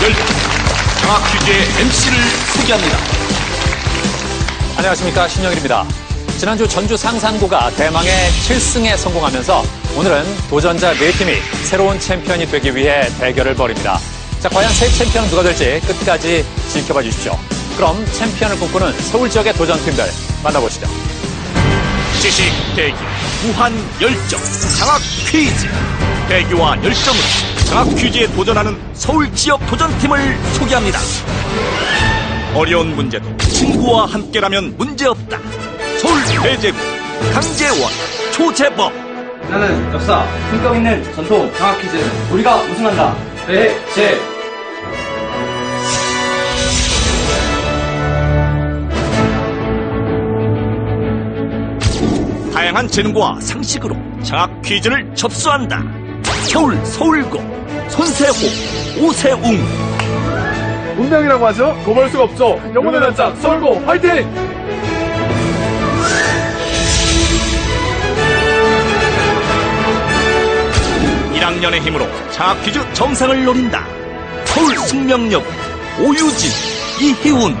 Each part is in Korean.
열정, 장학 퀴즈의 MC를 소개합니다. 안녕하십니까, 신영일입니다. 지난주 전주 상산고가 대망의 7승에 성공하면서 오늘은 도전자 4팀이 새로운 챔피언이 되기 위해 대결을 벌입니다. 자, 과연 새 챔피언은 누가 될지 끝까지 지켜봐 주십시오. 그럼 챔피언을 꿈꾸는 서울 지역의 도전팀들 만나보시죠. 지식, 대기, 무한 열정, 장학 퀴즈. 대기와 열정으로 장학 퀴즈에 도전하는 서울 지역 도전팀을 소개합니다. 어려운 문제도 친구와 함께라면 문제없다. 서울 대제구 강재원, 조재범. 나는 역사, 품격 있는 전통 장학 퀴즈 우리가 우승한다. 대제. 다양한 재능과 상식으로 장학 퀴즈를 접수한다. 서울 서울고 손세호, 오세웅. 운명이라고 하죠? 고볼 수가 없죠. 영혼의 단짝 서울고 화이팅! (1학년의) 힘으로 장학 퀴즈 정상을 노린다. 서울 숙명여고 오유진, 이희운.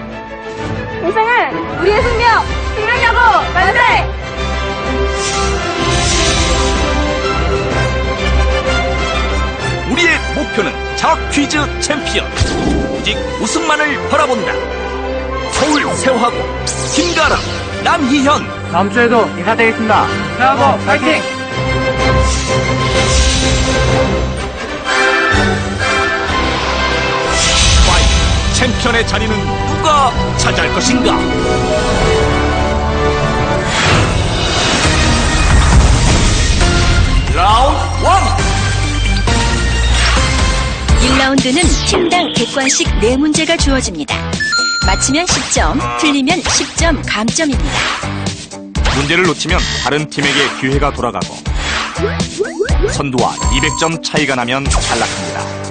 우승은 우리의 숙명! 숙명여고 만세! 우리의 목표는 장학 퀴즈 챔피언. 오직 우승만을 바라본다. 서울 세화고 김가람, 남희현. 다음 주에도 인사드리겠습니다. 세하고 파이팅! 과연 챔피언의 자리는 누가 차지할 것인가? 라운드 1. 1라운드는 팀당 객관식 4문제가 주어집니다. 맞히면 10점, 틀리면 10점 감점입니다. 문제를 놓치면 다른 팀에게 기회가 돌아가고 선두와 200점 차이가 나면 탈락합니다.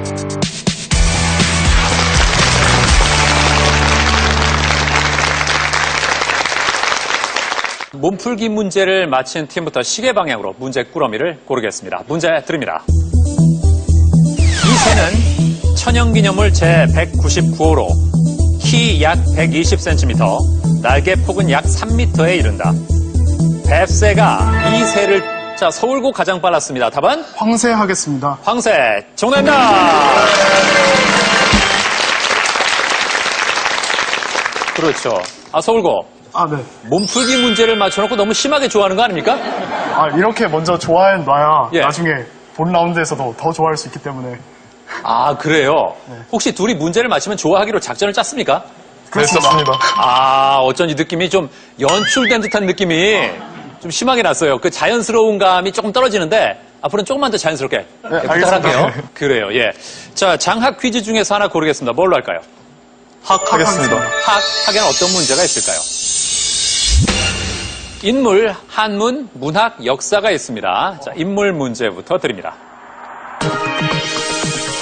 몸풀기 문제를 맞힌 팀부터 시계 방향으로 문제 꾸러미를 고르겠습니다. 문제 드립니다. 이 새는 천연기념물 제199호로 키 약 120cm, 날개 폭은 약 3m에 이른다. 뱁새가 이 새를 서울고 가장 빨랐습니다. 답은? 황새 하겠습니다. 황새. 정답입니다. 그렇죠. 서울고. 네. 몸풀기 문제를 맞춰놓고 너무 심하게 좋아하는 거 아닙니까? 이렇게 먼저 좋아해놔야 예. 나중에 본 라운드에서도 더 좋아할 수 있기 때문에. 그래요? 네. 혹시 둘이 문제를 맞히면 좋아하기로 작전을 짰습니까? 그렇습니다. 어쩐지 느낌이 좀 연출된 듯한 느낌이 좀 심하게 났어요. 그 자연스러운 감이 조금 떨어지는데 앞으로는 조금만 더 자연스럽게 부탁할게요. 알겠습니다. 그래요, 예. 자, 장학 퀴즈 중에서 하나 고르겠습니다. 뭘로 할까요? 하겠습니다. 학에는 어떤 문제가 있을까요? 인물, 한문, 문학, 역사가 있습니다. 자, 인물 문제부터 드립니다.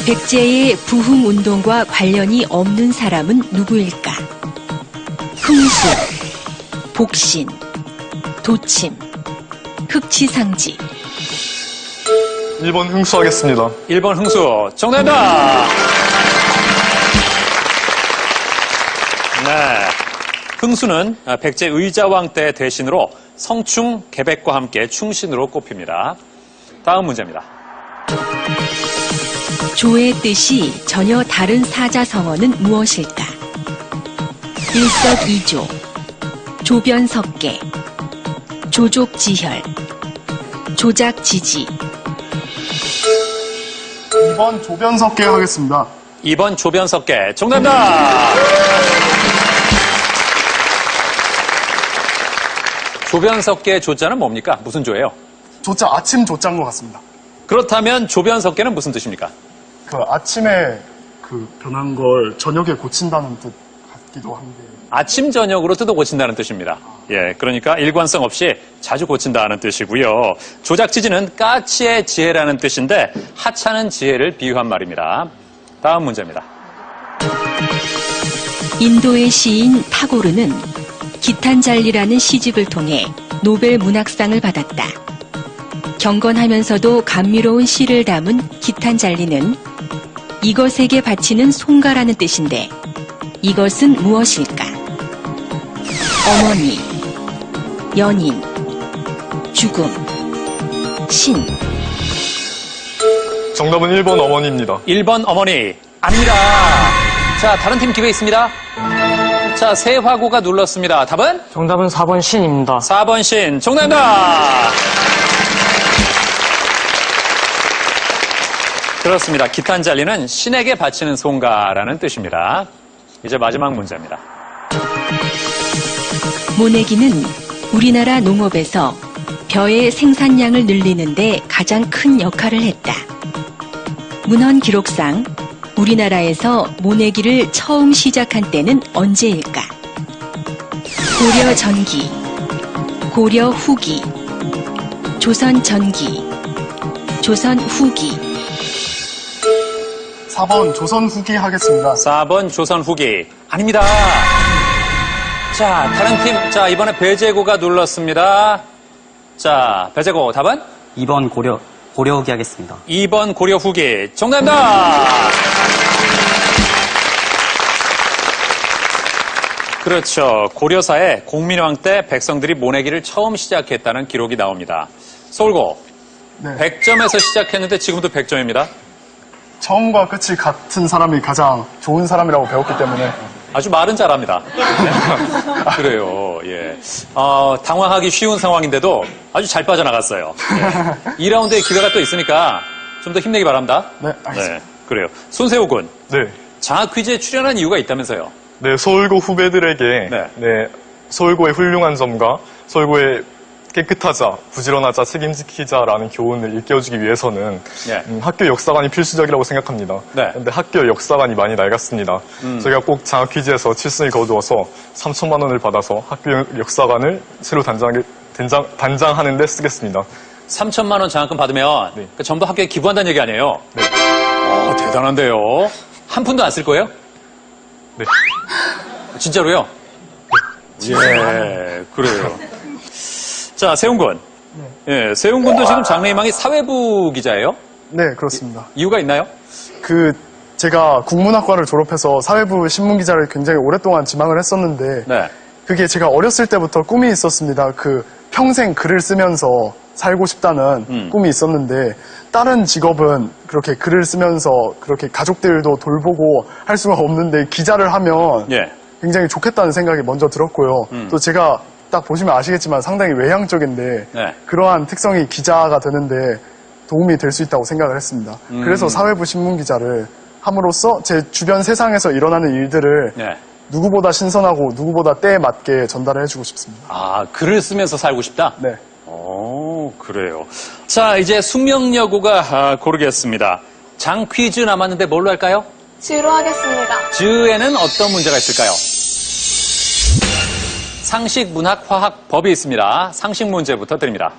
백제의 부흥운동과 관련이 없는 사람은 누구일까? 흥수, 복신, 도침, 흑치상지. 1번 흥수 하겠습니다. 1번 흥수. 정답입니다. 네. 흥수는 백제 의자왕 때 대신으로 성충, 계백과 함께 충신으로 꼽힙니다. 다음 문제입니다. 조의 뜻이 전혀 다른 사자성어는 무엇일까? 일석이조, 조변석계, 조족지혈, 조작지지. 2번 조변석계 하겠습니다. 2번 조변석계. 정답입니다. 조변석계의 조자는 뭡니까? 무슨 조예요? 조자 아침 조자인 것 같습니다. 그렇다면 조변석계는 무슨 뜻입니까? 아침에 변한 걸 저녁에 고친다는 뜻 같기도 한데. 아침 저녁으로 뜯어 고친다는 뜻입니다. 예, 그러니까 일관성 없이 자주 고친다는 뜻이고요. 조작지지는 까치의 지혜라는 뜻인데 하찮은 지혜를 비유한 말입니다. 다음 문제입니다. 인도의 시인 타고르는 기탄잘리라는 시집을 통해 노벨 문학상을 받았다. 경건하면서도 감미로운 시를 담은 기탄잘리는 이것에게 바치는 송가라는 뜻인데 이것은 무엇일까? 어머니, 연인, 죽음, 신. 정답은 1번 어머니입니다. 1번 어머니. 아닙니다. 자, 다른 팀 기회 있습니다. 자, 세화고가 눌렀습니다. 답은? 정답은 4번 신입니다. 4번 신. 정답입니다. 그렇습니다. 기탄잘리는 신에게 바치는 송가라는 뜻입니다. 이제 마지막 문제입니다. 모내기는 우리나라 농업에서 벼의 생산량을 늘리는데 가장 큰 역할을 했다. 문헌 기록상 우리나라에서 모내기를 처음 시작한 때는 언제일까? 고려 전기, 고려 후기, 조선 전기, 조선 후기. 4번 조선 후기 하겠습니다. 4번 조선 후기. 아닙니다. 자, 다른 팀. 자, 이번에 배재고가 눌렀습니다. 자, 배재고 답은? 2번 고려 후기 하겠습니다. 2번 고려 후기. 정답입니다. 그렇죠. 고려사에 공민왕 때 백성들이 모내기를 처음 시작했다는 기록이 나옵니다. 서울고. 네. 100점에서 시작했는데 지금도 100점입니다. 처음과 끝이 같은 사람이 가장 좋은 사람이라고 배웠기 때문에 아주 말은 잘합니다. 네. 그래요. 예. 당황하기 쉬운 상황인데도 아주 잘 빠져나갔어요. 예. 2라운드에 기회가 또 있으니까 좀 더 힘내기 바랍니다. 네, 알겠습니다. 네, 그래요. 손세호 군, 네. 장학 퀴즈에 출연한 이유가 있다면서요? 네, 서울고 후배들에게 네. 네, 서울고의 훌륭한 점과 서울고의 깨끗하자, 부지런하자, 책임지키자라는 교훈을 일깨워주기 위해서는 예. 학교 역사관이 필수적이라고 생각합니다. 네. 근데 학교 역사관이 많이 낡았습니다. 저희가 꼭 장학 퀴즈에서 7승을 거두어서 3천만 원을 받아서 학교 역사관을 새로 단장하는 데 쓰겠습니다. 3천만 원 장학금 받으면 네. 그 전부 학교에 기부한다는 얘기 아니에요? 네. 대단한데요. 한 푼도 안 쓸 거예요? 네. 진짜로요? 예, 그래요. 자, 세훈 군. 예, 세훈 군도 지금 장래희망이 사회부 기자예요? 네, 그렇습니다. 이유가 있나요? 제가 국문학과를 졸업해서 사회부 신문기자를 굉장히 오랫동안 지망을 했었는데 네. 그게 제가 어렸을 때부터 꿈이 있었습니다. 평생 글을 쓰면서 살고 싶다는 꿈이 있었는데 다른 직업은 그렇게 글을 쓰면서 그렇게 가족들도 돌보고 할 수가 없는데 기자를 하면 예. 굉장히 좋겠다는 생각이 먼저 들었고요. 또 제가 딱 보시면 아시겠지만 상당히 외향적인데 네. 그러한 특성이 기자가 되는데 도움이 될 수 있다고 생각을 했습니다. 그래서 사회부 신문기자를 함으로써 제 주변 세상에서 일어나는 일들을 네. 누구보다 신선하고 누구보다 때에 맞게 전달을 해주고 싶습니다. 아, 글을 쓰면서 살고 싶다? 네. 오, 그래요. 자, 이제 숙명여고가 고르겠습니다. 장 퀴즈 남았는데 뭘로 할까요? 주로 하겠습니다. 즈에는 어떤 문제가 있을까요? 상식, 문학, 화학, 법이 있습니다. 상식 문제부터 드립니다.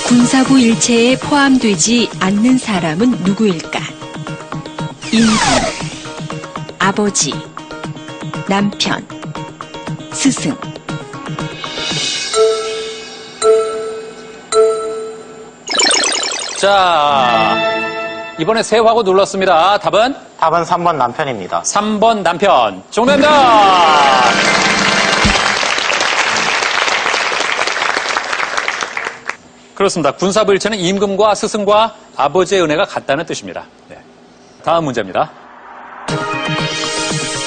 군사부 일체에 포함되지 않는 사람은 누구일까? 임금, 아버지, 남편, 스승. 자, 이번에 세화고 눌렀습니다. 답은? 답은 3번 남편입니다. 3번 남편. 정답입니다. 그렇습니다. 군사부 일체는 임금과 스승과 아버지의 은혜가 같다는 뜻입니다. 네. 다음 문제입니다.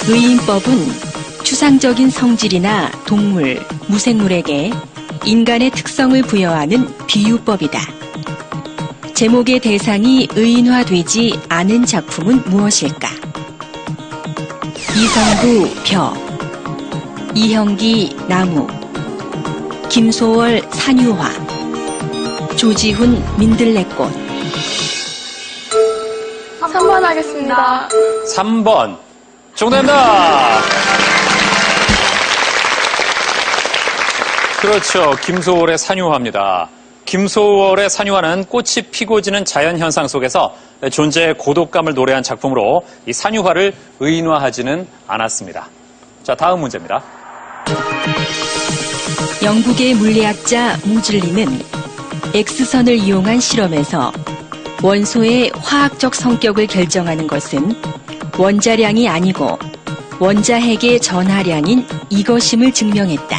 의인법은 추상적인 성질이나 동물, 무생물에게 인간의 특성을 부여하는 비유법이다. 제목의 대상이 의인화되지 않은 작품은 무엇일까? 이성구 벼, 이형기 나무, 김소월 산유화, 조지훈 민들레꽃. 3번 하겠습니다. 3번. 정답입니다. 그렇죠. 김소월의 산유화입니다. 김소월의 산유화는 꽃이 피고 지는 자연현상 속에서 존재의 고독감을 노래한 작품으로 이 산유화를 의인화하지는 않았습니다. 자, 다음 문제입니다. 영국의 물리학자 모즐리는 X선을 이용한 실험에서 원소의 화학적 성격을 결정하는 것은 원자량이 아니고 원자핵의 전하량인 이것임을 증명했다.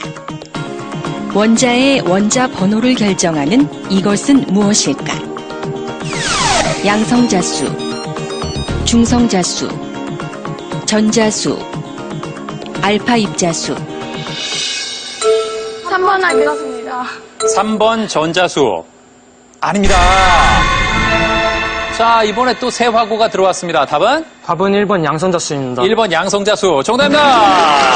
원자의 원자 번호를 결정하는 이것은 무엇일까? 양성자수, 중성자수, 전자수, 알파 입자수. 3번 하겠습니다. 3번 전자수. 아닙니다. 자, 이번에 또 새 화고가 들어왔습니다. 답은? 답은 1번 양성자수입니다. 1번 양성자수. 정답입니다.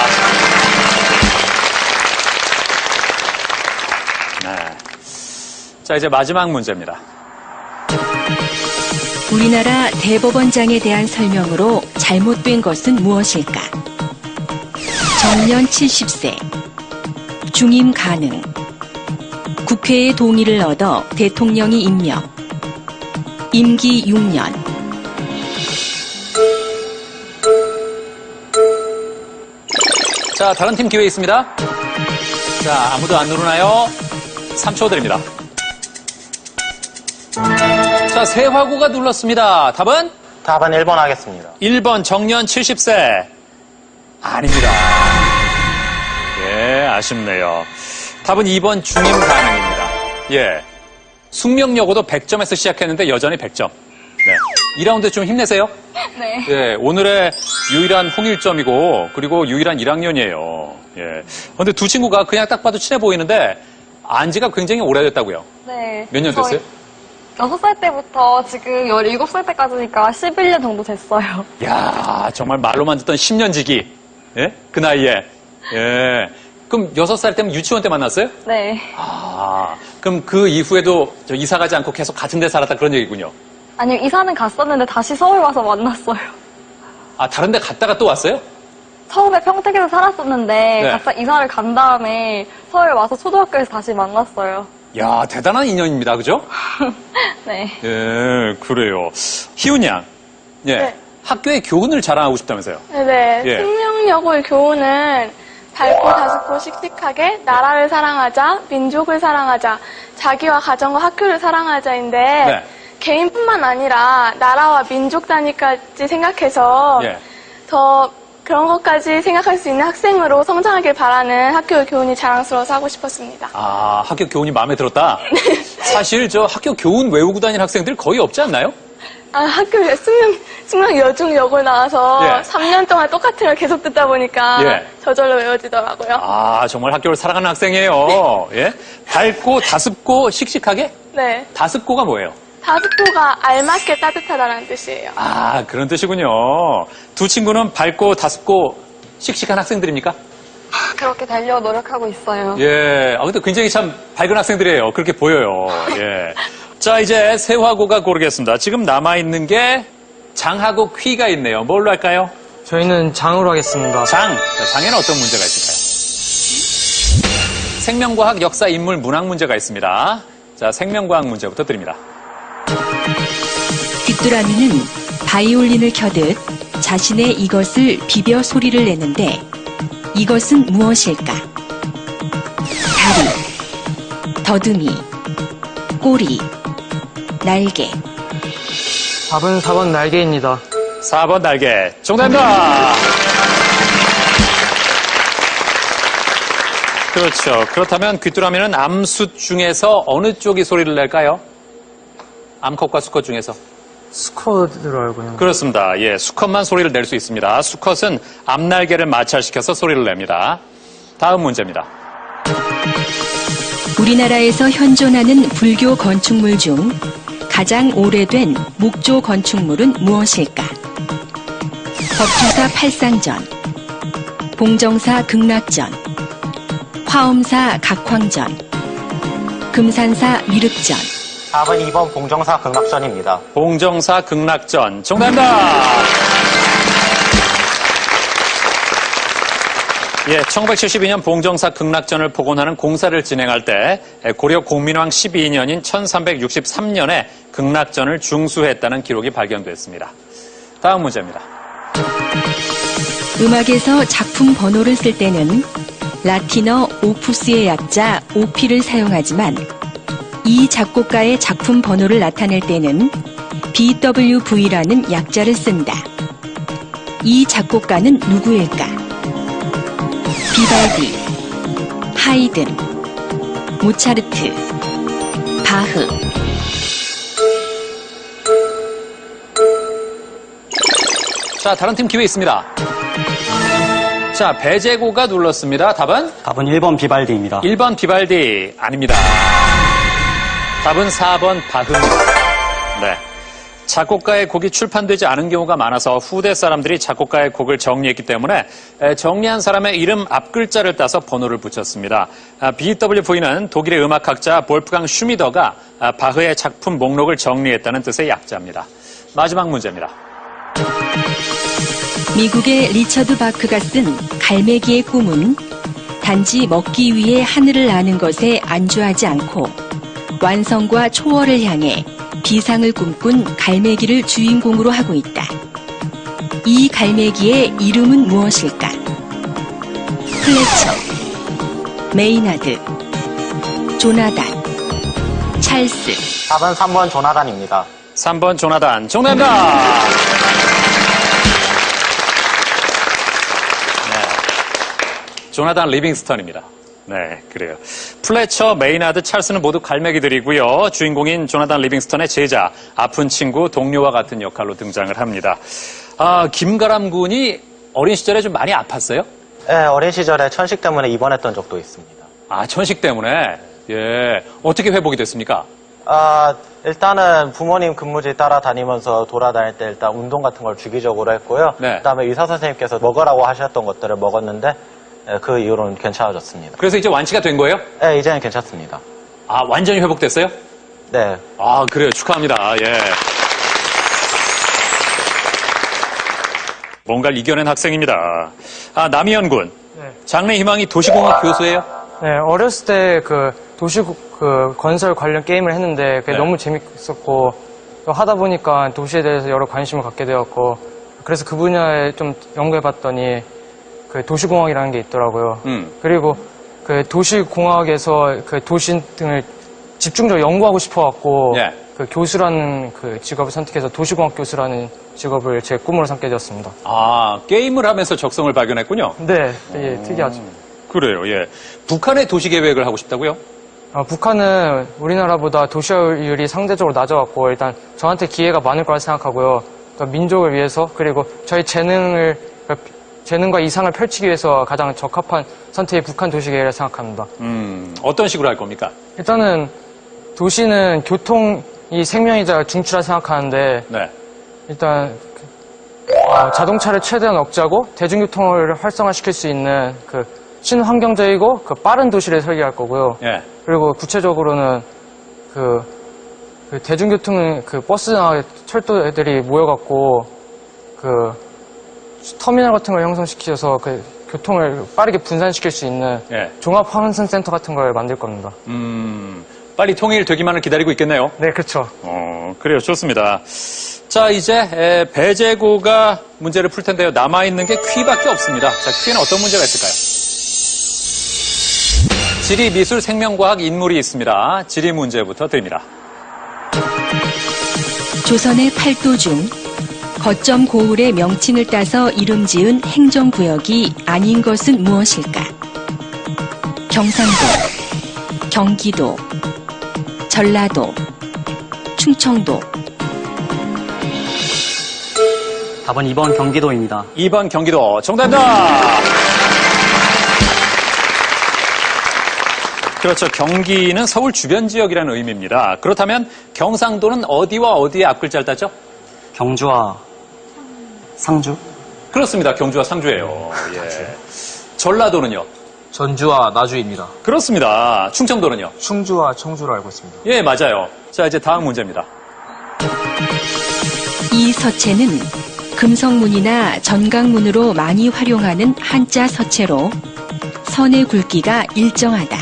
네. 자, 이제 마지막 문제입니다. 우리나라 대법원장에 대한 설명으로 잘못된 것은 무엇일까? 정년 70세, 중임 가능, 국회의 동의를 얻어 대통령이 임명, 임기 6년. 자, 다른 팀 기회 있습니다. 자, 아무도 안 누르나요? 3초 드립니다. 자, 새 화고가 눌렀습니다. 답은? 답은 1번 하겠습니다. 1번 정년 70세. 아닙니다. 예, 아쉽네요. 답은 2번 중임 가능입니다. 예. 숙명여고도 100점에서 시작했는데 여전히 100점. 네. 2라운드 좀 힘내세요. 네. 예, 오늘의 유일한 홍일점이고, 그리고 유일한 1학년이에요. 예. 근데 두 친구가 그냥 딱 봐도 친해 보이는데, 안지가 굉장히 오래됐다고요. 네. 몇 년 됐어요? 6살 때부터 지금 17살 때까지니까 11년 정도 됐어요. 야, 정말 말로만 듣던 10년지기. 예? 그 나이에. 예. 그럼 6살 때면 유치원 때 만났어요? 네. 아, 그럼 그 이후에도 이사 가지 않고 계속 같은 데 살았다 그런 얘기군요. 아니요, 이사는 갔었는데 다시 서울 와서 만났어요. 아, 다른 데 갔다가 또 왔어요? 처음에 평택에서 살았었는데 네. 각자 이사를 간 다음에 서울 와서 초등학교에서 다시 만났어요. 야, 대단한 인연입니다. 그죠? 네. 예, 그래요. 희훈 양. 예. 네. 학교의 교훈을 자랑하고 싶다면서요? 네. 예. 숙명여고의 교훈은 밝고 다습고 씩씩하게 나라를 사랑하자, 민족을 사랑하자, 자기와 가정과 학교를 사랑하자인데 네. 개인뿐만 아니라 나라와 민족 단위까지 생각해서 예. 더 그런 것까지 생각할 수 있는 학생으로 성장하길 바라는 학교의 교훈이 자랑스러워서 하고 싶었습니다. 아, 학교 교훈이 마음에 들었다? 사실 저 학교 교훈 외우고 다니는 학생들 거의 없지 않나요? 아, 학교에 숙명 여중 여고 나와서 예. 3년 동안 똑같은 걸 계속 듣다 보니까 예. 저절로 외워지더라고요. 아, 정말 학교를 사랑하는 학생이에요. 예? 밝고 다습고 씩씩하게? 네. 다습고가 뭐예요? 다습고가 알맞게 따뜻하다는 뜻이에요. 아, 그런 뜻이군요. 두 친구는 밝고 다습고 씩씩한 학생들입니까? 그렇게 되려고 노력하고 있어요. 예. 아, 근데 굉장히 참 밝은 학생들이에요. 그렇게 보여요. 예. 자, 이제 세화고가 고르겠습니다. 지금 남아있는 게 장하고 퀴가 있네요. 뭘로 할까요? 저희는 장으로 하겠습니다. 장. 자, 장에는 어떤 문제가 있을까요? 생명과학, 역사, 인물, 문학 문제가 있습니다. 자, 생명과학 문제부터 드립니다. 귀뚜라미는 바이올린을 켜듯 자신의 이것을 비벼 소리를 내는데 이것은 무엇일까? 다리, 더듬이, 꼬리, 날개. 답은 4번 날개입니다. 4번 날개. 정답입니다. 그렇죠. 그렇다면 귀뚜라미는 암숫 중에서 어느 쪽이 소리를 낼까요? 암컷과 수컷 중에서. 수컷으로 알고 있는. 그렇습니다. 예, 수컷만 소리를 낼 수 있습니다. 수컷은 앞날개를 마찰시켜서 소리를 냅니다. 다음 문제입니다. 우리나라에서 현존하는 불교 건축물 중 가장 오래된 목조 건축물은 무엇일까? 법주사 팔상전, 봉정사 극락전, 화엄사 각황전, 금산사 미륵전. 답은 2번 봉정사 극락전입니다. 봉정사 극락전. 정답입니다. 예, 1972년 봉정사 극락전을 복원하는 공사를 진행할 때 고려 공민왕 12년인 1363년에 극락전을 중수했다는 기록이 발견됐습니다. 다음 문제입니다. 음악에서 작품 번호를 쓸 때는 라틴어 오푸스의 약자 오피를 사용하지만 이 작곡가의 작품 번호를 나타낼 때는 BWV라는 약자를 쓴다. 이 작곡가는 누구일까? 비발디, 하이든, 모차르트, 바흐. 자, 다른 팀 기회 있습니다. 자, 배재고가 눌렀습니다. 답은? 답은 1번 비발디입니다. 1번 비발디 아닙니다. 답은 4번 바흐입니다. 네. 작곡가의 곡이 출판되지 않은 경우가 많아서 후대 사람들이 작곡가의 곡을 정리했기 때문에 정리한 사람의 이름 앞글자를 따서 번호를 붙였습니다. BWV는 독일의 음악학자 볼프강 슈미더가 바흐의 작품 목록을 정리했다는 뜻의 약자입니다. 마지막 문제입니다. 미국의 리처드 바크가 쓴 갈매기의 꿈은 단지 먹기 위해 하늘을 나는 것에 안주하지 않고 완성과 초월을 향해 비상을 꿈꾼 갈매기를 주인공으로 하고 있다. 이 갈매기의 이름은 무엇일까? 플래처, 메이나드, 조나단, 찰스. 답은 3번 조나단입니다. 3번 조나단 정답입니다. 네. 조나단 리빙스턴입니다. 네, 그래요. 플래처, 메이나드, 찰스는 모두 갈매기들이고요. 주인공인 조나단 리빙스턴의 제자, 아픈 친구, 동료와 같은 역할로 등장을 합니다. 김가람 군이 어린 시절에 좀 많이 아팠어요? 네, 어린 시절에 천식 때문에 입원했던 적도 있습니다. 아, 천식 때문에? 예. 어떻게 회복이 됐습니까? 일단은 부모님 근무지 따라다니면서 돌아다닐 때 일단 운동 같은 걸 주기적으로 했고요. 네. 그다음에 의사 선생님께서 먹으라고 하셨던 것들을 먹었는데 그 이후로는 괜찮아졌습니다. 그래서 이제 완치가 된 거예요? 네, 이제는 괜찮습니다. 아, 완전히 회복됐어요? 네. 아, 그래요. 축하합니다. 예. 뭔가를 이겨낸 학생입니다. 남희연 군. 네. 장래 희망이 도시공학 교수예요? 네, 어렸을 때 도시 건설 관련 게임을 했는데 그게 네. 너무 재밌었고 또 하다 보니까 도시에 대해서 여러 관심을 갖게 되었고 그래서 그 분야에 좀 연구해봤더니 그 도시공학이라는 게 있더라고요. 그리고 그 도시공학에서 그 도시 등을 집중적으로 연구하고 싶어갖고 예. 그 교수라는 그 직업을 선택해서 도시공학 교수라는 직업을 제 꿈으로 삼게 되었습니다. 아, 게임을 하면서 적성을 발견했군요. 네, 되게 특이하죠. 그래요, 예. 북한의 도시 계획을 하고 싶다고요? 북한은 우리나라보다 도시화율이 상대적으로 낮아갖고 일단 저한테 기회가 많을 거라 생각하고요. 또 민족을 위해서 그리고 저희 재능과 이상을 펼치기 위해서 가장 적합한 선택이 북한 도시계획이라 생각합니다. 어떤 식으로 할 겁니까? 일단은 도시는 교통이 생명이자 중추라 생각하는데 네. 일단 자동차를 최대한 억제하고 대중교통을 활성화시킬 수 있는 그 친환경적이고 그 빠른 도시를 설계할 거고요. 예. 그리고 구체적으로는 그 대중교통은 그 버스나 철도 애들이 모여갖고 그 터미널 같은 걸 형성시켜서 그 교통을 빠르게 분산시킬 수 있는 예. 종합환승센터 같은 걸 만들 겁니다. 빨리 통일되기만을 기다리고 있겠네요. 네, 그렇죠. 그래요. 좋습니다. 자, 이제 배재고가 문제를 풀 텐데요. 남아있는 게 퀴밖에 없습니다. 자, 퀴에는 어떤 문제가 있을까요? 지리, 미술, 생명과학, 인물이 있습니다. 지리 문제부터 드립니다. 조선의 팔도 중 거점 고을의 명칭을 따서 이름 지은 행정구역이 아닌 것은 무엇일까? 경상도, 경기도, 전라도, 충청도. 답은 2번 경기도입니다. 2번 경기도 정답입니다. 그렇죠. 경기는 서울 주변 지역이라는 의미입니다. 그렇다면 경상도는 어디와 어디의 앞글자를 따죠? 경주와 상주? 그렇습니다. 경주와 상주예요. 예. 전라도는요? 전주와 나주입니다. 그렇습니다. 충청도는요? 충주와 청주로 알고 있습니다. 예, 맞아요. 자, 이제 다음 문제입니다. 이 서체는 금성문이나 전강문으로 많이 활용하는 한자 서체로 선의 굵기가 일정하다.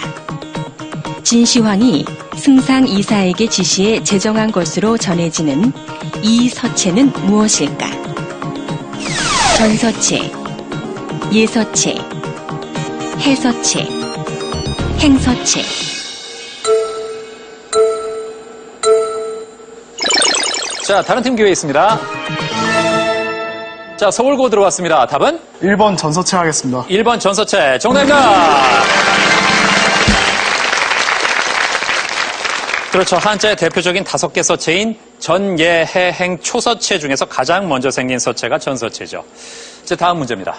진시황이 승상 이사에게 지시해 제정한 것으로 전해지는 이 서체는 무엇일까? 전서체, 예서체, 해서체, 행서체. 자, 다른 팀 기회 있습니다. 자, 서울고 들어왔습니다. 답은? 1번 전서체 하겠습니다. 1번 전서체. 정답입니다. 그렇죠. 한자의 대표적인 5개 서체인 전, 예, 해, 행, 초서체 중에서 가장 먼저 생긴 서체가 전서체죠. 자, 다음 문제입니다.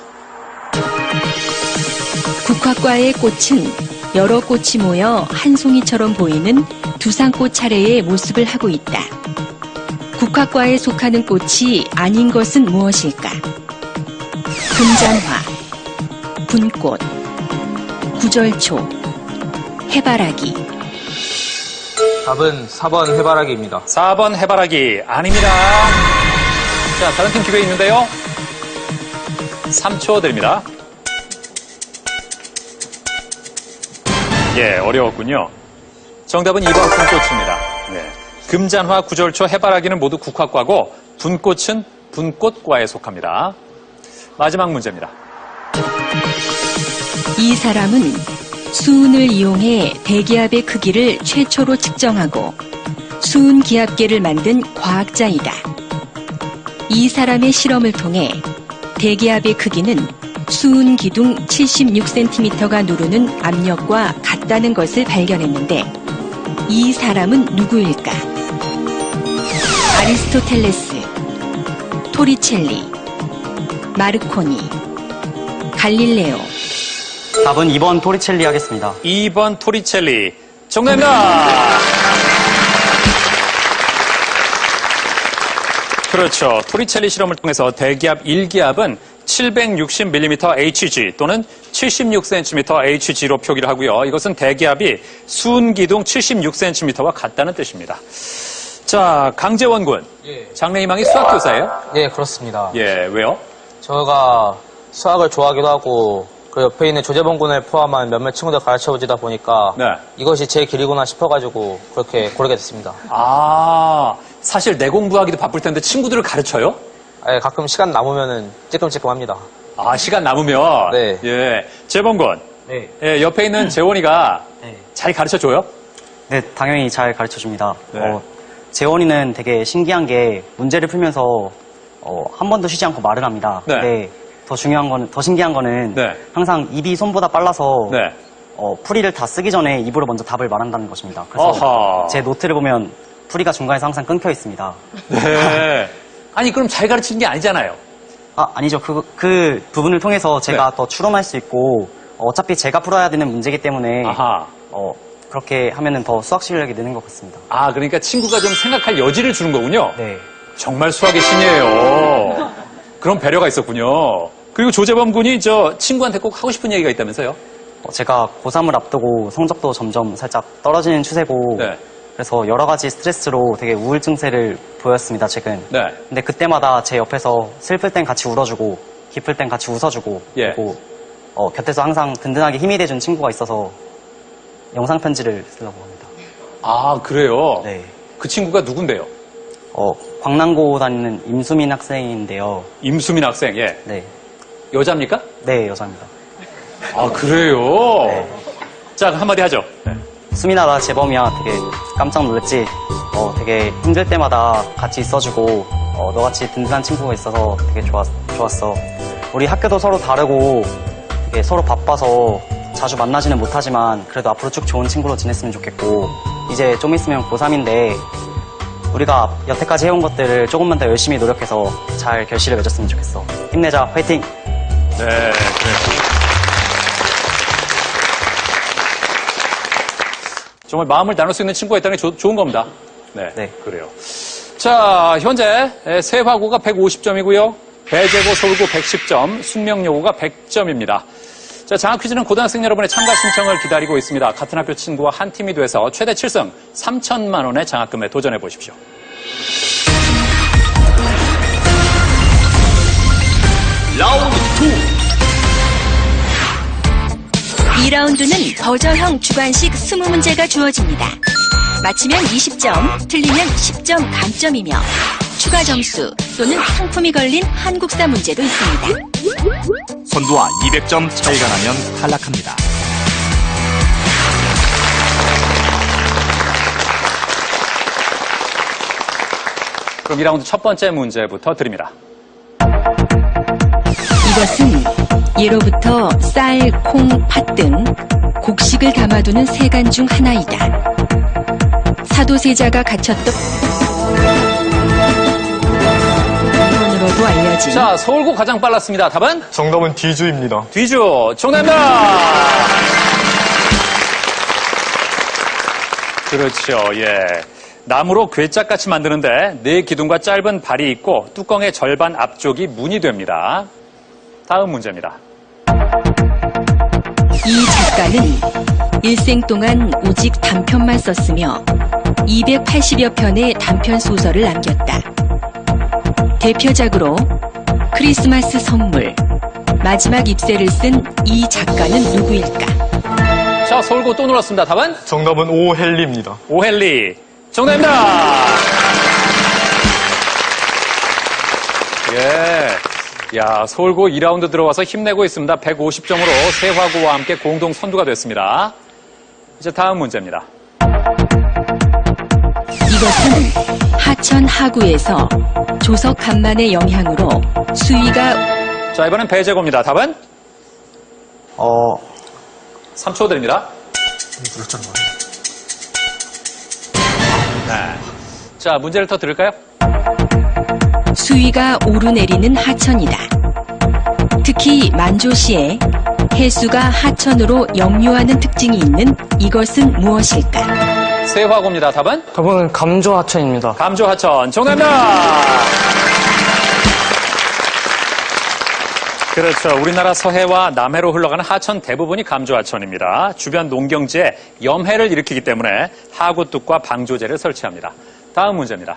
국화과의 꽃은 여러 꽃이 모여 한 송이처럼 보이는 두상꽃 차례의 모습을 하고 있다. 국화과에 속하는 꽃이 아닌 것은 무엇일까? 금잔화, 분꽃, 구절초, 해바라기. 답은 4번 해바라기입니다. 4번 해바라기 아닙니다. 자, 다른 팀 기회 있는데요. 3초 드립니다. 예, 어려웠군요. 정답은 2번 분꽃입니다. 네. 금잔화, 구절초, 해바라기는 모두 국화과고 분꽃은 분꽃과에 속합니다. 마지막 문제입니다. 이 사람은 수은을 이용해 대기압의 크기를 최초로 측정하고 수은 기압계를 만든 과학자이다. 이 사람의 실험을 통해 대기압의 크기는 수은 기둥 76cm가 누르는 압력과 같다는 것을 발견했는데 이 사람은 누구일까? 아리스토텔레스, 토리첼리, 마르코니, 갈릴레오. 답은 2번 토리첼리 하겠습니다. 2번 토리첼리. 정답입니다. 그렇죠. 토리첼리 실험을 통해서 대기압 1기압은 760mm Hg 또는 76cm Hg로 표기를 하고요. 이것은 대기압이 수은기둥 76cm와 같다는 뜻입니다. 자, 강재원 군. 예. 장래희망이 수학교사예요? 예, 그렇습니다. 예, 왜요? 저가 수학을 좋아하기도 하고 그 옆에 있는 조재범 군을 포함한 몇몇 친구들 가르쳐보지다 보니까 네. 이것이 제 길이구나 싶어가지고 그렇게 고르게 됐습니다. 아, 사실 내 공부하기도 바쁠 텐데 친구들을 가르쳐요? 예, 가끔 시간 남으면은 찔끔찔끔 합니다. 아, 시간 남으면? 네. 예. 재범 군. 네. 예, 옆에 있는 재원이가 네. 잘 가르쳐줘요? 네, 당연히 잘 가르쳐 줍니다. 네. 재원이는 되게 신기한 게 문제를 풀면서 한 번도 쉬지 않고 말을 합니다. 네. 근데 더 신기한 거는 네. 항상 입이 손보다 빨라서 네. 풀이를 다 쓰기 전에 입으로 먼저 답을 말한다는 것입니다. 그래서 어허. 제 노트를 보면 풀이가 중간에서 항상 끊겨 있습니다. 네. 아니, 그럼 잘 가르치는 게 아니잖아요. 아니죠. 그 부분을 통해서 제가 네. 더 추론할 수 있고 어차피 제가 풀어야 되는 문제이기 때문에 아하. 그렇게 하면은 더 수학 실력이 느는 것 같습니다. 아, 그러니까 친구가 좀 생각할 여지를 주는 거군요. 네. 정말 수학의 신이에요. 그런 배려가 있었군요. 그리고 조재범 군이 저 친구한테 꼭 하고 싶은 얘기가 있다면서요? 제가 고3을 앞두고 성적도 점점 살짝 떨어지는 추세고 네. 그래서 여러 가지 스트레스로 되게 우울 증세를 보였습니다, 최근. 네. 근데 그때마다 제 옆에서 슬플 땐 같이 울어주고 기쁠 땐 같이 웃어주고 예. 그리고 곁에서 항상 든든하게 힘이 돼준 친구가 있어서 영상 편지를 쓰려고 합니다. 아, 그래요? 네. 그 친구가 누군데요? 광남고 다니는 임수민 학생인데요. 임수민 학생, 예. 네. 여자입니까? 네, 여자입니다. 아, 그래요? 네. 자, 한마디 하죠. 네. 수민아, 나 재범이야. 되게 깜짝 놀랐지? 되게 힘들 때마다 같이 있어주고, 너같이 든든한 친구가 있어서 되게 좋았어. 우리 학교도 서로 다르고, 되게 서로 바빠서 자주 만나지는 못하지만, 그래도 앞으로 쭉 좋은 친구로 지냈으면 좋겠고, 이제 좀 있으면 고3인데, 우리가 여태까지 해온 것들을 조금만 더 열심히 노력해서 잘 결실을 맺었으면 좋겠어. 힘내자. 화이팅! 네, 그래요. 정말 마음을 나눌 수 있는 친구가 있다는 게 좋은 겁니다. 네, 네. 그래요. 자, 현재 세화고가 150점이고요. 배재고, 서울고 110점, 숙명여고가 100점입니다. 자, 장학 퀴즈는 고등학생 여러분의 참가 신청을 기다리고 있습니다. 같은 학교 친구와 한 팀이 돼서 최대 7승 3천만 원의 장학금에 도전해 보십시오. 2라운드는 버저형 주관식 20문제가 주어집니다. 맞히면 20점, 틀리면 10점 감점이며 추가 점수 또는 상품이 걸린 한국사 문제도 있습니다. 선두와 200점 차이가 나면 탈락합니다. 그럼 2라운드 첫 번째 문제부터 드립니다. 이것은 예로부터 쌀, 콩, 팥 등 곡식을 담아두는 세간 중 하나이다. 사도세자가 갇혔던 으로도 알려진 자, 서울고 가장 빨랐습니다. 답은? 정답은 뒤주입니다. 뒤주. 정답입니다. 그렇죠. 예. 나무로 괴짝같이 만드는데 네 기둥과 짧은 발이 있고 뚜껑의 절반 앞쪽이 문이 됩니다. 다음 문제입니다. 이 작가는 일생 동안 오직 단편만 썼으며 280여 편의 단편 소설을 남겼다. 대표작으로 크리스마스 선물, 마지막 잎새를 쓴 이 작가는 누구일까? 자, 서울고 또 눌렀습니다. 답은? 정답은 오헨리입니다. 오헨리. 정답입니다. 예. 야, 서울고 2라운드 들어와서 힘내고 있습니다. 150점으로 세화고와 함께 공동 선두가 됐습니다. 이제 다음 문제입니다. 이것은 하천 하구에서 조석 간만의 영향으로 수위가 자, 이번엔 배제고입니다. 답은? 3초 드립니다. 네. 자, 문제를 더 들을까요? 수위가 오르내리는 하천이다. 특히 만조시에 해수가 하천으로 역류하는 특징이 있는 이것은 무엇일까? 세화고입니다. 답은? 답은 감조하천입니다. 감조하천. 정답입니다. 그렇죠. 우리나라 서해와 남해로 흘러가는 하천 대부분이 감조하천입니다. 주변 농경지에 염해를 일으키기 때문에 하구뚝과 방조제를 설치합니다. 다음 문제입니다.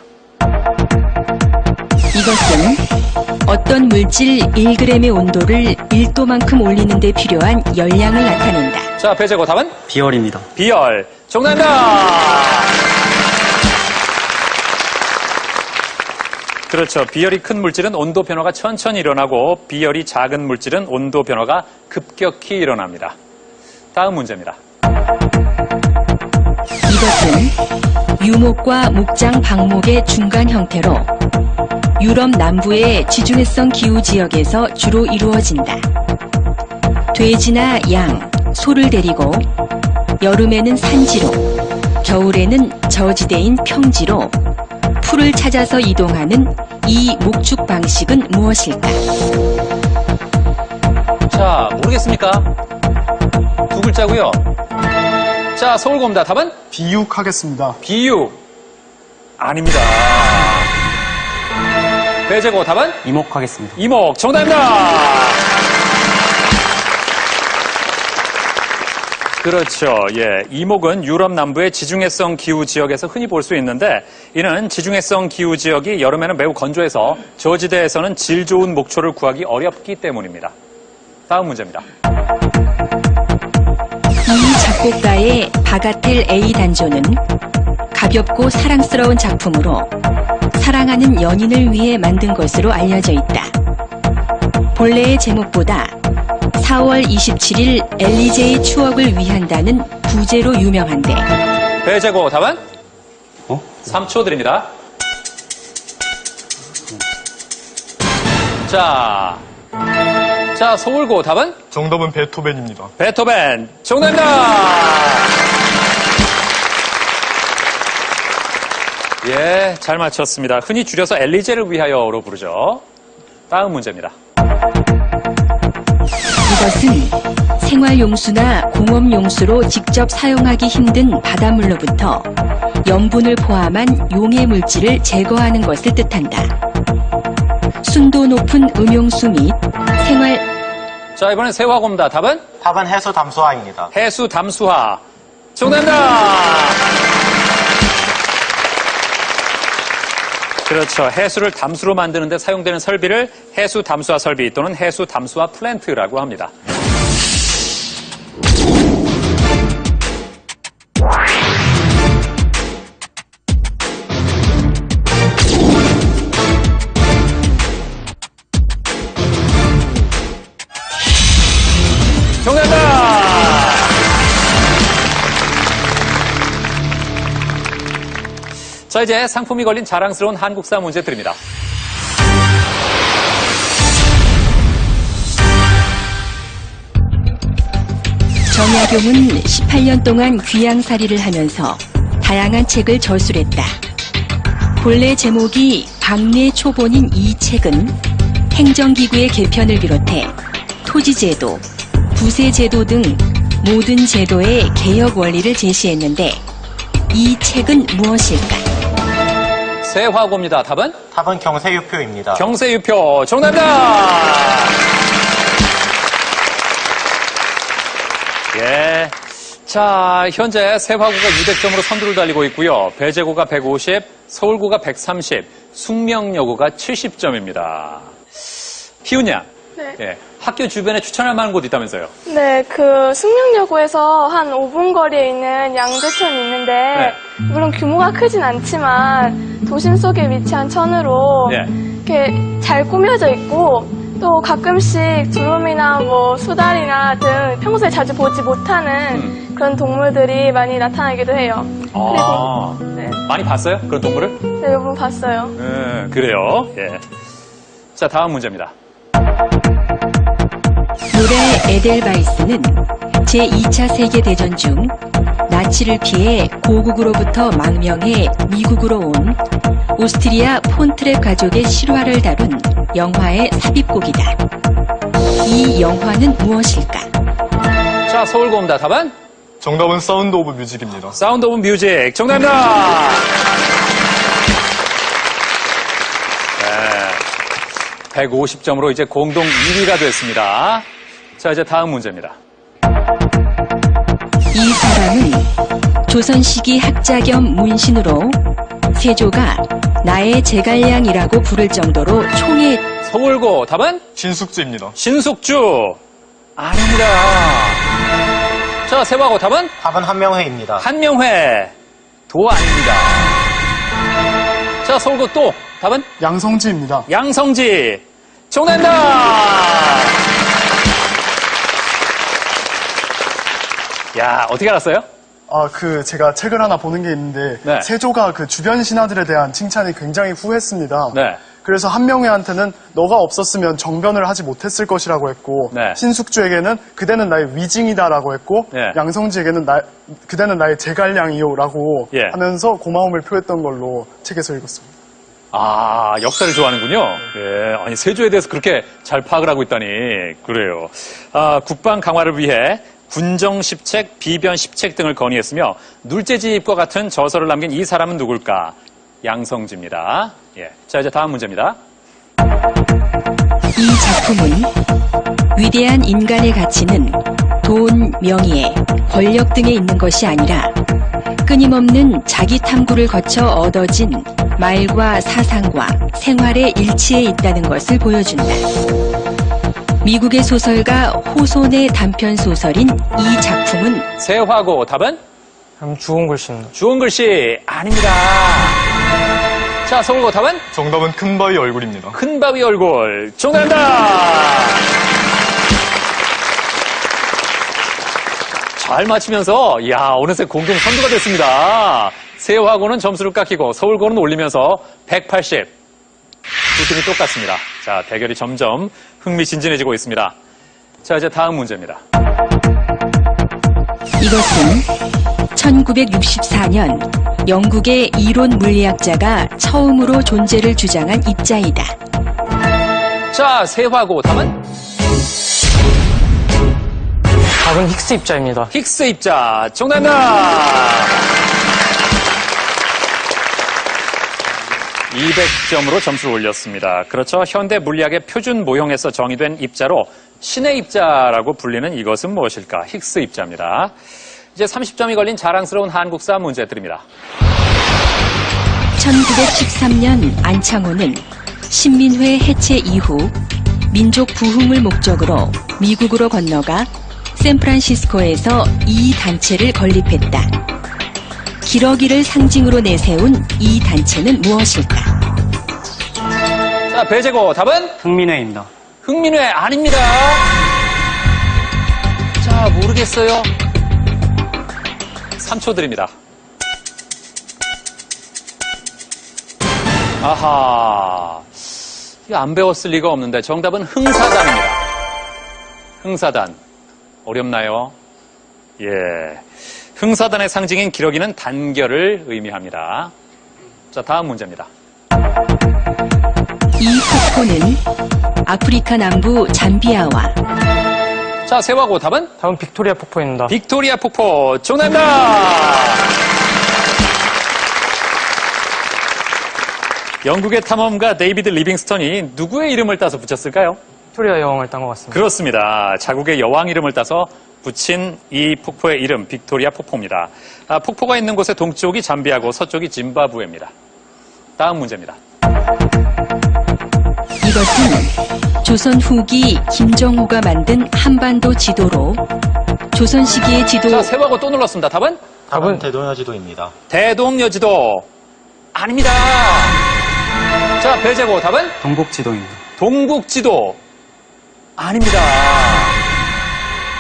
이것은 어떤 물질 1g의 온도를 1도만큼 올리는 데 필요한 열량을 나타낸다. 자, 배제고 답은? 비열입니다. 비열. 정답입니다. 그렇죠. 비열이 큰 물질은 온도 변화가 천천히 일어나고 비열이 작은 물질은 온도 변화가 급격히 일어납니다. 다음 문제입니다. 이것은 유목과 목장 방목의 중간 형태로 유럽 남부의 지중해성 기후 지역에서 주로 이루어진다. 돼지나 양, 소를 데리고 여름에는 산지로, 겨울에는 저지대인 평지로 풀을 찾아서 이동하는 이 목축 방식은 무엇일까? 자, 모르겠습니까? 두 글자고요. 자, 서울고입니다. 답은? 비육하겠습니다. 비육. 아닙니다. 배제고 답은? 이목하겠습니다. 이목. 정답입니다. 그렇죠. 예. 이목은 유럽 남부의 지중해성 기후 지역에서 흔히 볼 수 있는데 이는 지중해성 기후 지역이 여름에는 매우 건조해서 저지대에서는 질 좋은 목초를 구하기 어렵기 때문입니다. 다음 문제입니다. 이 작곡가의 바가텔 A 단조는 가볍고 사랑스러운 작품으로 사랑하는 연인을 위해 만든 것으로 알려져 있다. 본래의 제목보다 4월 27일 엘리제의 추억을 위한다는 부제로 유명한데. 배제고 답은? 3초 드립니다. 자, 서울고 답은? 정답은 베토벤입니다. 베토벤. 정답입니다. 예, 잘 맞췄습니다. 흔히 줄여서 엘리제를 위하여로 부르죠. 다음 문제입니다. 이것은 생활용수나 공업용수로 직접 사용하기 힘든 바닷물로부터 염분을 포함한 용해 물질을 제거하는 것을 뜻한다. 순도 높은 음용수 및 자, 이번엔 세화고입니다. 답은? 답은 해수 담수화입니다. 해수 담수화. 정답입니다. 그렇죠. 해수를 담수로 만드는 데 사용되는 설비를 해수 담수화 설비 또는 해수 담수화 플랜트라고 합니다. 정답입니다. 자, 이제 상품이 걸린 자랑스러운 한국사 문제 드립니다. 정약용은 18년 동안 귀양살이를 하면서 다양한 책을 저술했다. 본래 제목이 박례초본인 이 책은 행정기구의 개편을 비롯해 토지제도, 부세제도 등 모든 제도의 개혁 원리를 제시했는데 이 책은 무엇일까? 세화고입니다. 답은? 답은 경세유표입니다. 경세유표. 정답입니다. 예. 자, 현재 세화고가 200점으로 선두를 달리고 있고요. 배제고가 150, 서울고가 130, 숙명여고가 70점입니다. 희훈 양. 네. 예. 학교 주변에 추천할 만한 곳 있다면서요? 네, 그 숙명여고에서 한 5분 거리에 있는 양재천이 있는데 네. 물론 규모가 크진 않지만 도심 속에 위치한 천으로 네. 이렇게 잘 꾸며져 있고 또 가끔씩 두루미나 뭐 수달이나 등 평소에 자주 보지 못하는 그런 동물들이 많이 나타나기도 해요. 아, 그리고 네, 많이 봤어요? 그런 동물을? 네, 몇 번 봤어요. 그래요. 예. 자, 다음 문제입니다. 노래 에델바이스는 제2차 세계대전 중 나치를 피해 고국으로부터 망명해 미국으로 온 오스트리아 폰트랩 가족의 실화를 다룬 영화의 삽입곡이다. 이 영화는 무엇일까? 자, 서울고입니다. 답은? 정답은 사운드 오브 뮤직입니다. 사운드 오브 뮤직. 정답입니다. 네. 150점으로 이제 공동 1위가 됐습니다. 자, 이제 다음 문제입니다. 이 사람은 조선시기 학자 겸 문신으로 세조가 나의 제갈량이라고 부를 정도로 총에 서울고 답은? 신숙주입니다. 신숙주. 아닙니다. 자, 세화고 답은? 답은 한명회입니다. 한명회. 도 아닙니다. 자, 서울고 또 답은? 양성지입니다. 양성지. 정답입니다. 야, 어떻게 알았어요? 제가 책을 하나 보는 게 있는데, 네. 세조가 그 주변 신하들에 대한 칭찬이 굉장히 후했습니다. 네. 그래서 한명회한테는 너가 없었으면 정변을 하지 못했을 것이라고 했고, 네. 신숙주에게는 그대는 나의 위징이다라고 했고, 네. 양성지에게는 그대는 나의 제갈량이요라고 예. 하면서 고마움을 표했던 걸로 책에서 읽었습니다. 아, 역사를 좋아하는군요. 예, 아니, 세조에 대해서 그렇게 잘 파악을 하고 있다니. 그래요. 아, 국방 강화를 위해 군정 10책, 비변 10책 등을 건의했으며 눌제지입과 같은 저서를 남긴 이 사람은 누굴까? 양성지입니다. 예. 자, 이제 다음 문제입니다. 이 작품은 위대한 인간의 가치는 돈, 명예, 권력 등에 있는 것이 아니라 끊임없는 자기 탐구를 거쳐 얻어진 말과 사상과 생활의 일치에 있다는 것을 보여준다. 미국의 소설가 호손의 단편 소설인 이 작품은 세화고 답은? 그럼 주홍 글씨입니다. 주홍 글씨 아닙니다. 자, 서울고 답은? 정답은 큰바위 얼굴입니다. 큰바위 얼굴. 정답입니다. 잘 맞히면서 어느새 공동 선두가 됐습니다. 세화고는 점수를 깎이고 서울고는 올리면서 180. 두 팀이 똑같습니다. 자, 대결이 점점 흥미진진해지고 있습니다. 자, 이제 다음 문제입니다. 이것은 1964년 영국의 이론 물리학자가 처음으로 존재를 주장한 입자이다. 자, 세화고 답은? 답은 힉스 입자입니다. 힉스 입자. 정답입니다. 200점으로 점수를 올렸습니다. 그렇죠. 현대 물리학의 표준 모형에서 정의된 입자로 신의 입자라고 불리는 이것은 무엇일까? 힉스 입자입니다. 이제 30점이 걸린 자랑스러운 한국사 문제 드립니다. 1913년 안창호는 신민회 해체 이후 민족 부흥을 목적으로 미국으로 건너가 샌프란시스코에서 이 단체를 건립했다. 기러기를 상징으로 내세운 이 단체는 무엇일까? 자, 배제고 답은? 흥민회입니다. 흥민회 아닙니다. 자, 모르겠어요. 3초 드립니다. 아하. 이거 안 배웠을 리가 없는데 정답은 흥사단입니다. 흥사단. 어렵나요? 예. 흥사단의 상징인 기러기는 단결을 의미합니다. 자, 다음 문제입니다. 이 폭포는 아프리카 남부 잠비아와 자, 세화고 답은? 다음 빅토리아 폭포입니다. 빅토리아 폭포. 정답입니다. 영국의 탐험가 데이비드 리빙스턴이 누구의 이름을 따서 붙였을까요? 빅토리아 여왕을 딴 것 같습니다. 그렇습니다. 자국의 여왕 이름을 따서 붙인 이 폭포의 이름 빅토리아 폭포입니다. 폭포가 있는 곳의 동쪽이 잠비아고 서쪽이 짐바브웨입니다. 다음 문제입니다. 이것은 조선 후기 김정호가 만든 한반도 지도로 조선 시기의 지도 자, 세화고 또 눌렀습니다. 답은? 답은 대동여지도입니다. 대동여지도. 아닙니다. 자, 배제고 답은? 동북지도입니다. 동북지도. 아닙니다.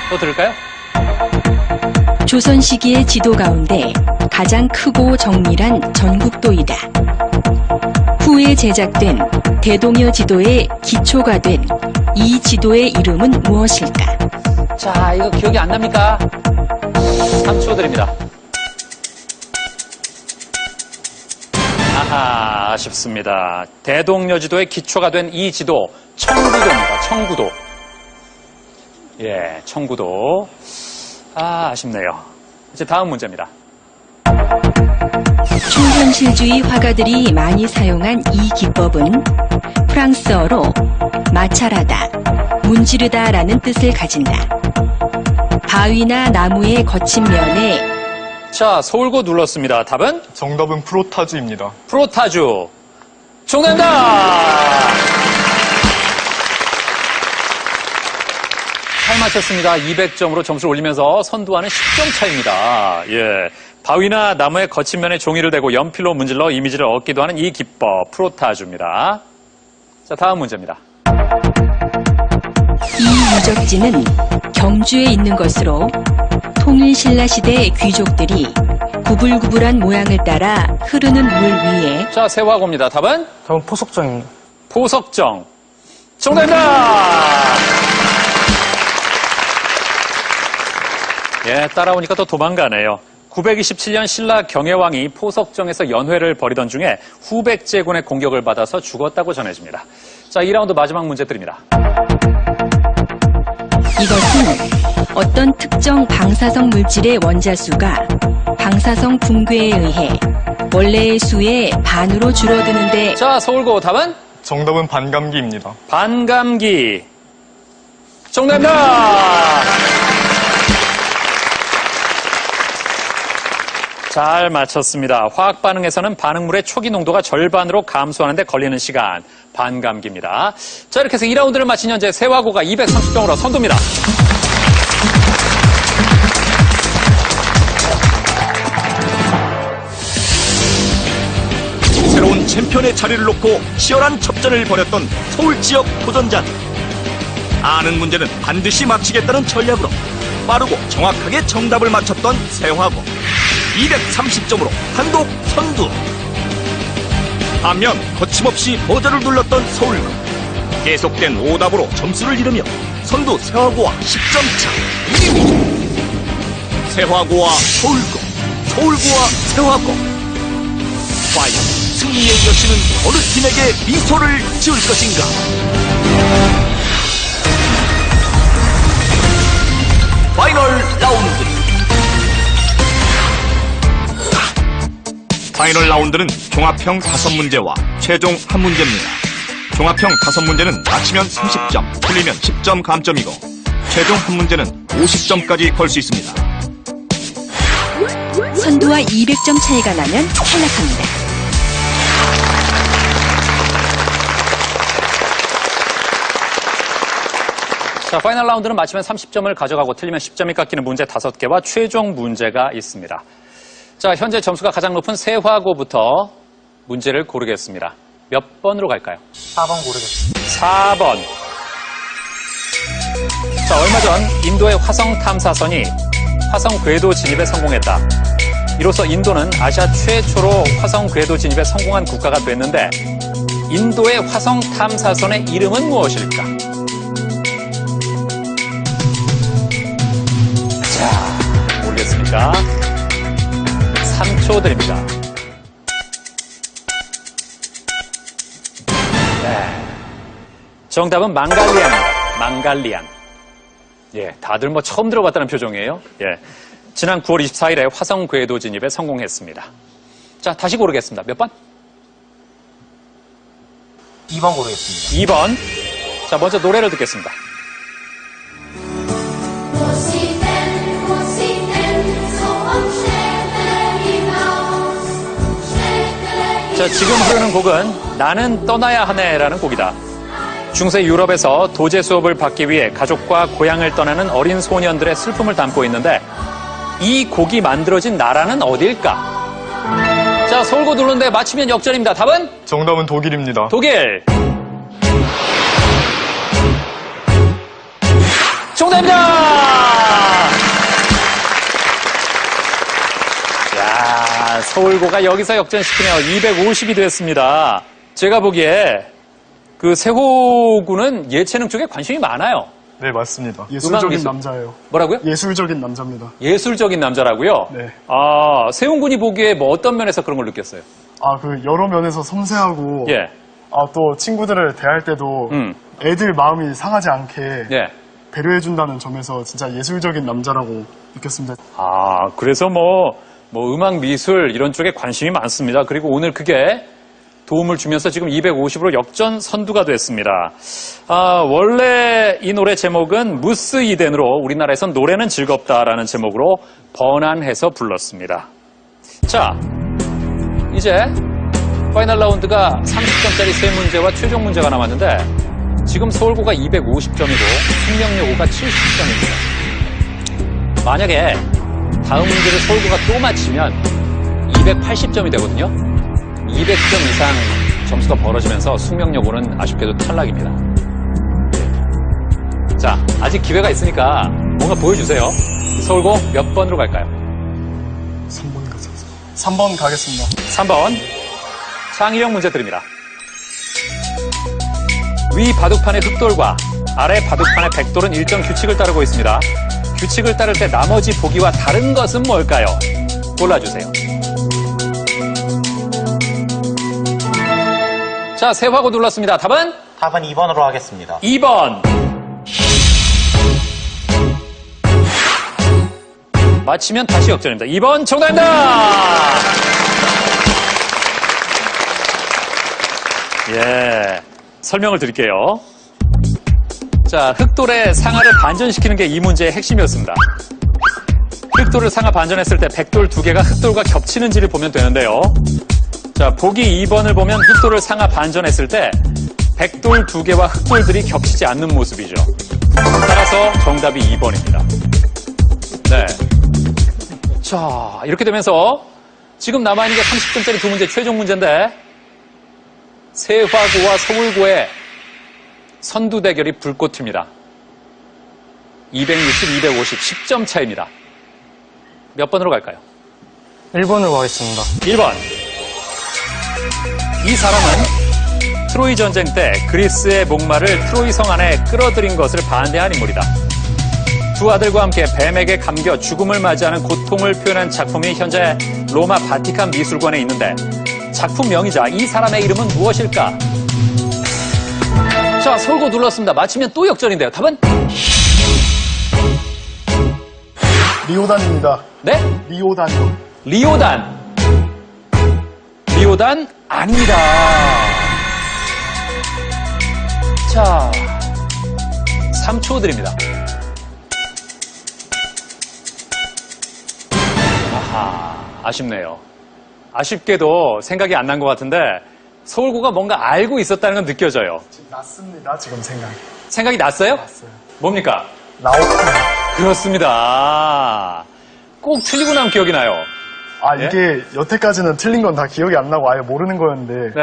또 들을까요? 조선 시기의 지도 가운데 가장 크고 정밀한 전국도이다. 후에 제작된 대동여 지도의 기초가 된 이 지도의 이름은 무엇일까? 자, 이거 기억이 안 납니까? 3초 드립니다. 아하, 아쉽습니다. 대동여지도의 기초가 된 이 지도, 청구도입니다. 청구도. 예, 청구도. 아, 아쉽네요. 이제 다음 문제입니다. 초현실주의 화가들이 많이 사용한 이 기법은 프랑스어로 마찰하다, 문지르다라는 뜻을 가진다. 바위나 나무의 거친 면에 자, 서울고 눌렀습니다. 답은? 정답은 프로타주입니다. 프로타주. 정답입니다! 잘 맞췄습니다. 200점으로 점수를 올리면서 선두와는 10점 차이입니다. 예. 바위나 나무의 거친 면에 종이를 대고 연필로 문질러 이미지를 얻기도 하는 이 기법, 프로타주입니다. 자, 다음 문제입니다. 이 유적지는 경주에 있는 것으로 통일신라 시대 귀족들이 구불구불한 모양을 따라 흐르는 물 위에 자, 세화고입니다. 답은? 다음 포석정입니다. 포석정. 정답입니다! 예, 따라오니까 또 도망가네요. 927년 신라 경혜왕이 포석정에서 연회를 벌이던 중에 후백제군의 공격을 받아서 죽었다고 전해집니다. 자, 2라운드 마지막 문제 드립니다. 이것은 어떤 특정 방사성 물질의 원자수가 방사성 붕괴에 의해 원래의 수의 반으로 줄어드는데 자, 서울고 답은? 정답은 반감기입니다. 반감기. 정답입니다! 잘 맞췄습니다. 화학 반응에서는 반응물의 초기 농도가 절반으로 감소하는 데 걸리는 시간, 반감기입니다. 자, 이렇게 해서 2라운드를 마친 현재 세화고가 230점으로 선두입니다. 새로운 챔피언의 자리를 놓고 치열한 접전을 벌였던 서울 지역 도전자들. 아는 문제는 반드시 맞히겠다는 전략으로 빠르고 정확하게 정답을 맞췄던 세화고 230점으로 단독 선두. 반면 거침없이 버저를 눌렀던 서울고 계속된 오답으로 점수를 잃으며 선두 세화고와 10점 차 2위. 세화고와 서울고, 서울고와 세화고. 과연 승리의 여신은 어느 팀에게 미소를 지을 것인가? 파이널 라운드. 파이널 라운드는 종합형 5문제와 최종 1문제입니다. 종합형 5문제는 맞히면 30점, 틀리면 10점 감점이고 최종 1문제는 50점까지 걸 수 있습니다. 선두와 200점 차이가 나면 탈락합니다. 자, 파이널 라운드는 맞히면 30점을 가져가고 틀리면 10점이 깎이는 문제 5개와 최종 문제가 있습니다. 자, 현재 점수가 가장 높은 세화고부터 문제를 고르겠습니다. 몇 번으로 갈까요? 4번 고르겠습니다. 4번. 자, 얼마 전 인도의 화성 탐사선이 화성 궤도 진입에 성공했다. 이로써 인도는 아시아 최초로 화성 궤도 진입에 성공한 국가가 됐는데 인도의 화성 탐사선의 이름은 무엇일까? 자, 모르겠습니까? 3초 드립니다. 네. 정답은 망갈리안입니다. 망갈리안. 예, 다들 뭐 처음 들어봤다는 표정이에요. 예. 지난 9월 24일에 화성 궤도 진입에 성공했습니다. 자, 다시 고르겠습니다. 몇 번? 2번 고르겠습니다. 2번. 자, 먼저 노래를 듣겠습니다. 자, 지금 흐르는 곡은 나는 떠나야 하네라는 곡이다. 중세 유럽에서 도제 수업을 받기 위해 가족과 고향을 떠나는 어린 소년들의 슬픔을 담고 있는데 이 곡이 만들어진 나라는 어디일까? 자, 서울고 누르는데 맞히면 역전입니다. 답은? 정답은 독일입니다. 독일. 정답입니다! 야, 서울고가 여기서 역전시키네요. 250이 됐습니다. 제가 보기에 그 세호군은 예체능 쪽에 관심이 많아요. 네, 맞습니다. 예술적인 미술. 남자예요. 뭐라고요? 예술적인 남자입니다. 예술적인 남자라고요? 네. 아, 세훈군이 보기에 뭐 어떤 면에서 그런 걸 느꼈어요? 아, 그 여러 면에서 섬세하고 예. 아, 또 친구들을 대할 때도 애들 마음이 상하지 않게 예. 배려해준다는 점에서 진짜 예술적인 남자라고 느꼈습니다. 아, 그래서 뭐 음악, 미술 이런 쪽에 관심이 많습니다. 그리고 오늘 그게 도움을 주면서 지금 250으로 역전 선두가 됐습니다. 아, 원래 이 노래 제목은 무스 이덴으로 우리나라에선 노래는 즐겁다라는 제목으로 번안해서 불렀습니다. 자, 이제 파이널 라운드가 30점짜리 세 문제와 최종 문제가 남았는데 지금 서울고가 250점이고 숙명여고가 70점입니다. 만약에 다음 문제를 서울고가 또 맞히면 280점이 되거든요. 200점 이상 점수가 벌어지면서 숙명여고는 아쉽게도 탈락입니다. 자, 아직 기회가 있으니까 뭔가 보여주세요. 서울고 몇 번으로 갈까요? 3번 가자. 3번 가겠습니다. 3번. 창의력 문제 드립니다. 위 바둑판의 흑돌과 아래 바둑판의 백돌은 일정 규칙을 따르고 있습니다. 규칙을 따를 때 나머지 보기와 다른 것은 뭘까요? 골라주세요. 자, 세화고 눌렀습니다. 답은? 답은 2번으로 하겠습니다. 2번. 맞히면 다시 역전입니다. 2번 정답입니다. 예. 설명을 드릴게요. 자, 흑돌의 상하를 반전시키는 게 이 문제의 핵심이었습니다. 흑돌을 상하 반전했을 때 백돌 두 개가 흑돌과 겹치는지를 보면 되는데요. 자, 보기 2번을 보면 흑돌을 상하 반전했을 때 백돌 두 개와 흑돌들이 겹치지 않는 모습이죠. 따라서 정답이 2번입니다. 네. 자, 이렇게 되면서 지금 남아있는 게 30점짜리 두 문제 최종 문제인데 세화고와 서울고의 선두 대결이 불꽃 튑니다. 260, 250, 10점 차이입니다. 몇 번으로 갈까요? 1번으로 가겠습니다. 1번. 이 사람은 트로이 전쟁 때 그리스의 목마를 트로이 성 안에 끌어들인 것을 반대한 인물이다. 두 아들과 함께 뱀에게 감겨 죽음을 맞이하는 고통을 표현한 작품이 현재 로마 바티칸 미술관에 있는데 작품명이자 이 사람의 이름은 무엇일까? 자, 서울고 눌렀습니다. 맞히면 또 역전인데요. 답은? 리오단입니다. 네? 리오단이요. 리오단. 리오단 아닙니다. 자, 3초 드립니다. 아하, 아쉽네요. 아쉽게도 생각이 안 난 것 같은데 서울고가 뭔가 알고 있었다는 건 느껴져요. 났습니다, 지금 생각이. 생각이 났어요? 났어요. 뭡니까? 라오프. 그렇습니다. 꼭 틀리고 나면 기억이 나요. 아, 예? 이게 여태까지는 틀린 건 다 기억이 안 나고 아예 모르는 거였는데 네.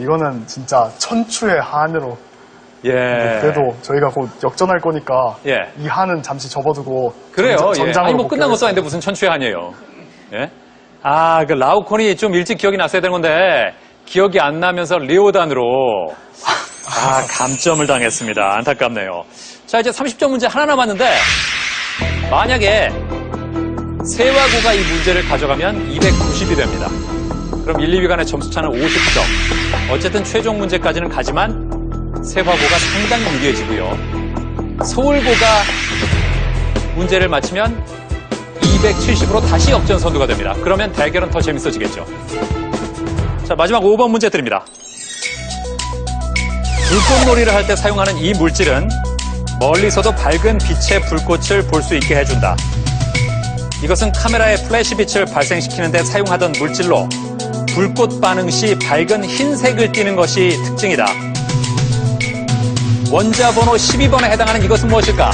이거는 진짜 천추의 한으로 예. 그래도 저희가 곧 역전할 거니까 예. 이 한은 잠시 접어두고 그래요. 예. 전장으로 아니, 뭐 끝난 것도 복귀하겠습니다. 아닌데 무슨 천추의 한이에요. 예. 그 라우콘이 좀 일찍 기억이 났어야 되는 건데, 기억이 안 나면서 리오단으로, 감점을 당했습니다. 안타깝네요. 자, 이제 30점 문제 하나 남았는데, 만약에 세화고가 이 문제를 가져가면 290이 됩니다. 그럼 1, 2위 간의 점수 차는 50점. 어쨌든 최종 문제까지는 가지만, 세화고가 상당히 유리해지고요. 서울고가 문제를 맞히면 270으로 다시 역전 선두가 됩니다. 그러면 대결은 더 재밌어지겠죠. 자, 마지막 5번 문제 드립니다. 불꽃놀이를 할 때 사용하는 이 물질은 멀리서도 밝은 빛의 불꽃을 볼 수 있게 해준다. 이것은 카메라의 플래시 빛을 발생시키는 데 사용하던 물질로 불꽃 반응 시 밝은 흰색을 띠는 것이 특징이다. 원자 번호 12번에 해당하는 이것은 무엇일까?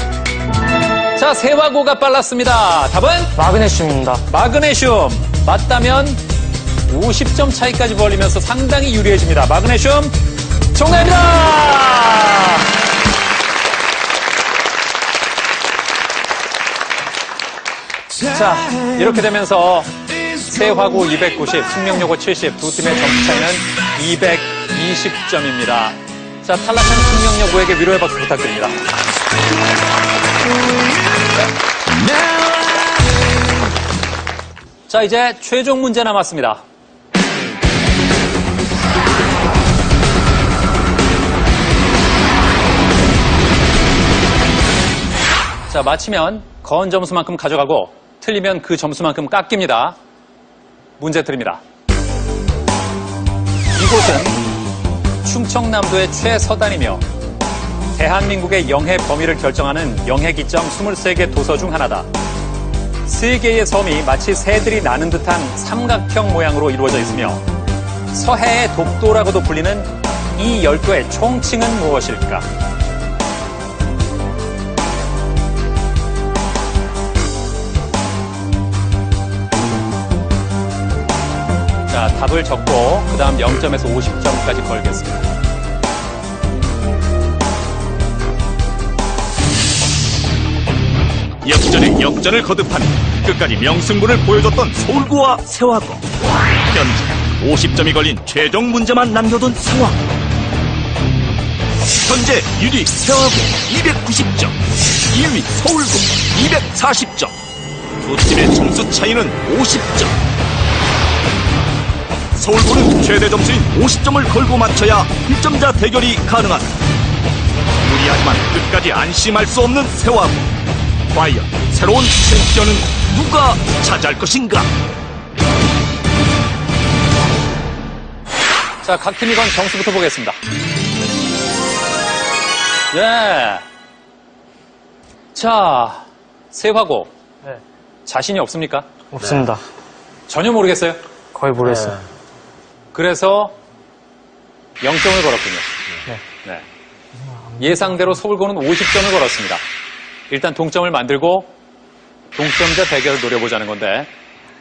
자, 세화고가 빨랐습니다. 답은? 마그네슘입니다. 마그네슘. 맞다면 50점 차이까지 벌리면서 상당히 유리해집니다. 마그네슘 정답입니다. 자, 이렇게 되면서 세화고 290, 숙명여고 70, 두 팀의 점수 차이는 220점입니다. 자, 탈락한 숙명여고에게 위로의 박수 부탁드립니다. 자, 이제 최종 문제 남았습니다. 자, 맞히면 건 점수만큼 가져가고 틀리면 그 점수만큼 깎입니다. 문제 드립니다. 이곳은 충청남도의 최서단이며 대한민국의 영해 범위를 결정하는 영해기점 23개 도서 중 하나다. 3개의 섬이 마치 새들이 나는 듯한 삼각형 모양으로 이루어져 있으며 서해의 독도라고도 불리는 이 열도의 총칭은 무엇일까? 자, 답을 적고 그 다음 0점에서 50점까지 걸겠습니다. 역전에 역전을 거듭하는 끝까지 명승부를 보여줬던 서울고와 세화고. 현재 50점이 걸린 최종 문제만 남겨둔 상황. 현재 1위 세화고 290점, 2위 서울고 240점. 두 팀의 점수 차이는 50점. 서울고는 최대 점수인 50점을 걸고 맞춰야 1점자 대결이 가능하다. 무리하지만 끝까지 안심할 수 없는 세화고. 과연 새로운 챔피언은 누가 차지할 것인가? 자, 각 팀이 건 점수부터 보겠습니다. 네. 자, 세화고. 네. 자신이 없습니까? 없습니다. 전혀 모르겠어요? 거의 모르겠어요. 그래서 0점을 걸었군요. 네. 예상대로 서울고는 50점을 걸었습니다. 일단 동점을 만들고 동점자 대결을 노려보자는 건데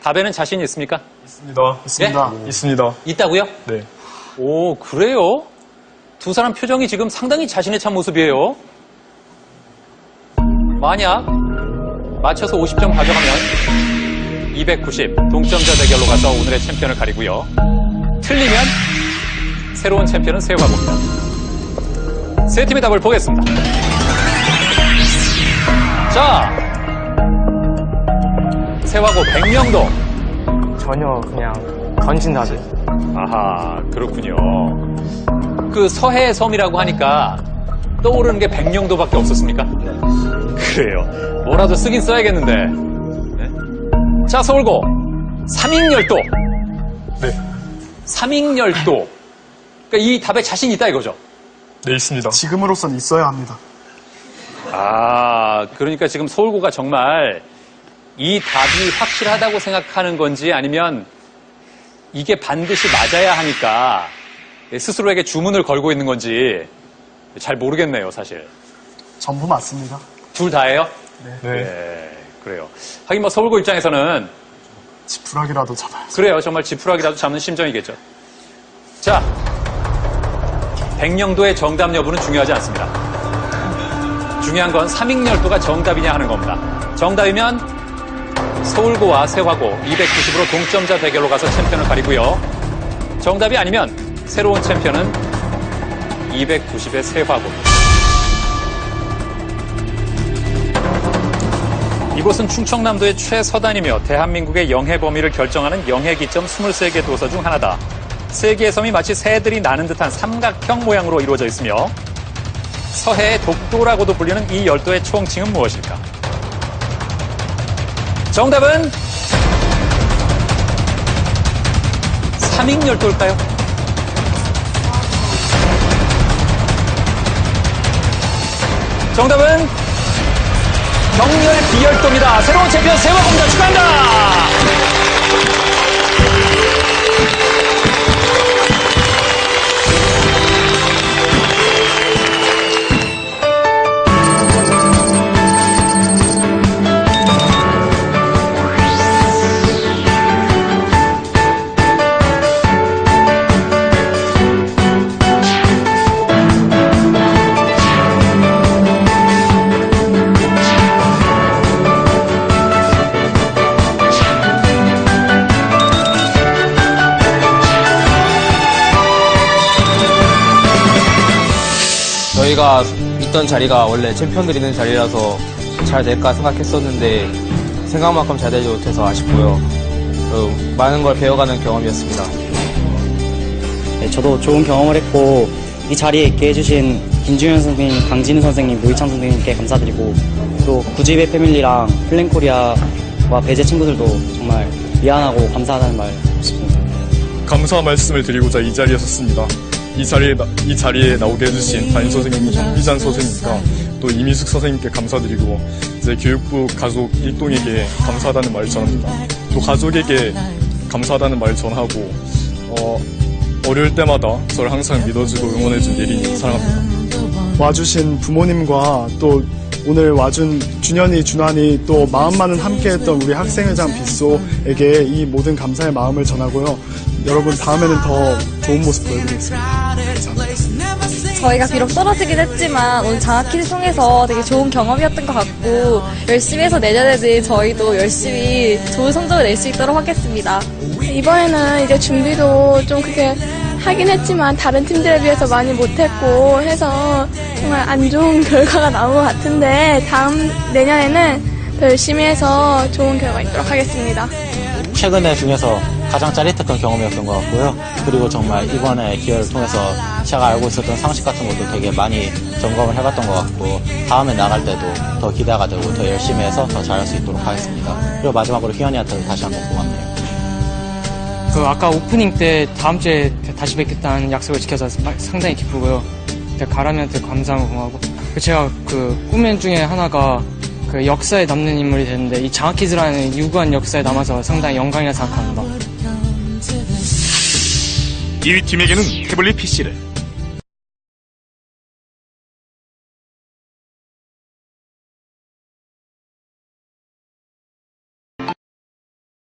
답에는 자신 있습니까? 있습니다. 있습니다. 있습니다. 있다고요? 네. 오, 그래요? 두 사람 표정이 지금 상당히 자신에 찬 모습이에요. 만약 맞춰서 50점 가져가면 290 동점자 대결로 가서 오늘의 챔피언을 가리고요. 틀리면 새로운 챔피언은 세화고입니다. 세 팀의 답을 보겠습니다. 자, 세화고 백령도. 전혀 그냥 던진 답이. 아하, 그렇군요. 그 서해 섬이라고 하니까 떠오르는 게 백령도밖에 없었습니까? 그래요. 뭐라도 쓰긴 써야겠는데. 네? 자, 서울고 삼익열도. 네. 삼익열도. 그러니까 이 답에 자신 있다 이거죠? 네, 있습니다. 지금으로선 있어야 합니다. 그러니까 지금 서울고가 정말 이 답이 확실하다고 생각하는 건지 아니면 이게 반드시 맞아야 하니까 스스로에게 주문을 걸고 있는 건지 잘 모르겠네요, 사실. 전부 맞습니다. 둘 다예요? 네. 그래요. 하긴 뭐 서울고 입장에서는 지푸라기라도 잡아야죠. 그래요. 정말 지푸라기라도 잡는 심정이겠죠. 자, 백령도의 정답 여부는 중요하지 않습니다. 중요한 건 삼익열도가 정답이냐 하는 겁니다. 정답이면 서울고와 세화고 290으로 동점자 대결로 가서 챔피언을 가리고요. 정답이 아니면 새로운 챔피언은 290의 세화고입니다. 이곳은 충청남도의 최서단이며 대한민국의 영해 범위를 결정하는 영해 기점 23개 도서 중 하나다. 세 개의 섬이 마치 새들이 나는 듯한 삼각형 모양으로 이루어져 있으며 서해의 독도라고도 불리는 이 열도의 총칭은 무엇일까? 정답은 삼익열도일까요? 정답은 경렬 비열도입니다. 새로운 챔피언 세화고입니다. 축하합니다. 저희가 있던 자리가 원래 챔피언들이 있는 자리라서 잘 될까 생각했었는데 생각만큼 잘 되지 못해서 아쉽고요. 많은 걸 배워가는 경험이었습니다. 네, 저도 좋은 경험을 했고 이 자리에 있게 해주신 김준현 선생님, 강진우 선생님, 노희창 선생님께 감사드리고 또 구지배 패밀리랑 플랜코리아와 배제 친구들도 정말 미안하고 감사하다는 말 싶습니다. 감사 말씀을 드리고자 이 자리에 섰습니다. 이 자리에 나오게 해주신 담임 선생님 현비잔 선생님과 또 이미숙 선생님께 감사드리고 이제 교육부 가족 일동에게 감사하다는 말을 전합니다. 또 가족에게 감사하다는 말을 전하고 어려울 때마다 저를 항상 믿어주고 응원해준 예린이 사랑합니다. 와주신 부모님과 또 오늘 와준 준현이, 준환이 또 마음 많은 함께했던 우리 학생회장 빗소에게 이 모든 감사의 마음을 전하고요. 여러분 다음에는 더 좋은 모습 보여드리겠습니다. 감사합니다. 저희가 비록 떨어지긴 했지만 오늘 장학퀴즈 통해서 되게 좋은 경험이었던 것 같고 열심히 해서 내년에는 저희도 열심히 좋은 성적을 낼 수 있도록 하겠습니다. 이번에는 이제 준비도 좀 크게 하긴 했지만 다른 팀들에 비해서 많이 못했고 해서 정말 안 좋은 결과가 나온 것 같은데 내년에는 더 열심히 해서 좋은 결과 있도록 하겠습니다. 최근에 중에서 가장 짜릿했던 경험이었던 것 같고요. 그리고 정말 이번에 기회를 통해서 제가 알고 있었던 상식 같은 것도 되게 많이 점검을 해봤던 것 같고 다음에 나갈 때도 더 기대가 되고 더 열심히 해서 더 잘할 수 있도록 하겠습니다. 그리고 마지막으로 희연이한테도 다시 한번 고맙네요. 아까 오프닝 때 다음 주에 다시 뵙겠다는 약속을 지켜서 상당히 기쁘고요. 가람이한테 감사하고 고마워. 제가 꿈 중에 하나가 역사에 남는 인물이 되는데 이 장학퀴즈라는 유구한 역사에 남아서 상당히 영광이라 생각합니다. 1위 팀에게는 태블릿 PC를,